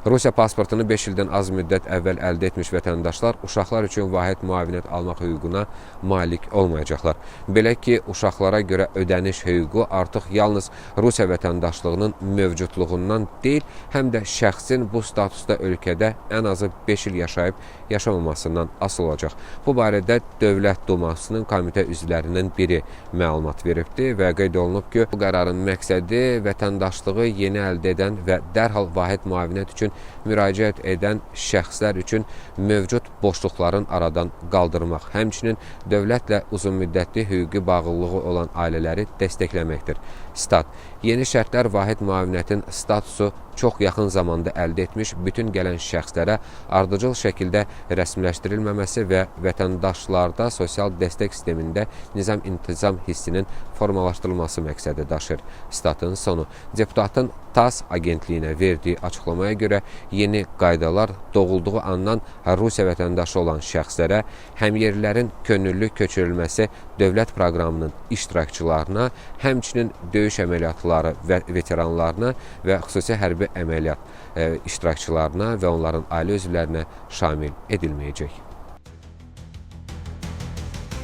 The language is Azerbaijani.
Rusiya pasportunu 5 ildən az müddət əvvəl əldə etmiş vətəndaşlar uşaqlar üçün vahid müavinət almaq hüququna malik olmayacaqlar. Belə ki, uşaqlara görə ödəniş hüququ artıq yalnız Rusiya vətəndaşlığının mövcudluğundan deyil, həm də şəxsin bu statusda ölkədə ən azı 5 il yaşayıb yaşamamasından asılı olacaq. Bu barədə Dövlət Dumasının komitə üzvlərindən biri məlumat veribdir və qeyd olunub ki, bu qərarın məqsədi vətəndaşlığı yeni əldə edən və dərhal vahid müavinət üçün müraciət edən şəxslər üçün mövcud boşluqların aradan qaldırmaq, həmçinin dövlətlə uzunmüddətli hüquqi bağlılığı olan ailələri dəstəkləməkdir. Stat: Yeni şərtlər vahid müavinətin statusu çox yaxın zamanda əldə etmiş bütün gələn şəxslərə ardıcıl şəkildə rəsmiləşdirilməməsi və vətəndaşlarda sosial dəstək sistemində nizam-intizam hissinin formalaşdırılması məqsədi daşır. Statın sonu. Deputatın TASS agentliyinə verdiyi açıqlamaya görə yeni qaydalar doğulduğu andan Rusiya vətəndaşı olan şəxslərə həmyerlilərin könüllü köçürülməsi dövlət proqramının iştirakçılarına, həmçinin döyüş əməliyyatları və veteranlarına və xüsusi hərbi əməliyyat iştirakçılarına və onların ailə üzvlərinə şamil edilməyəcək.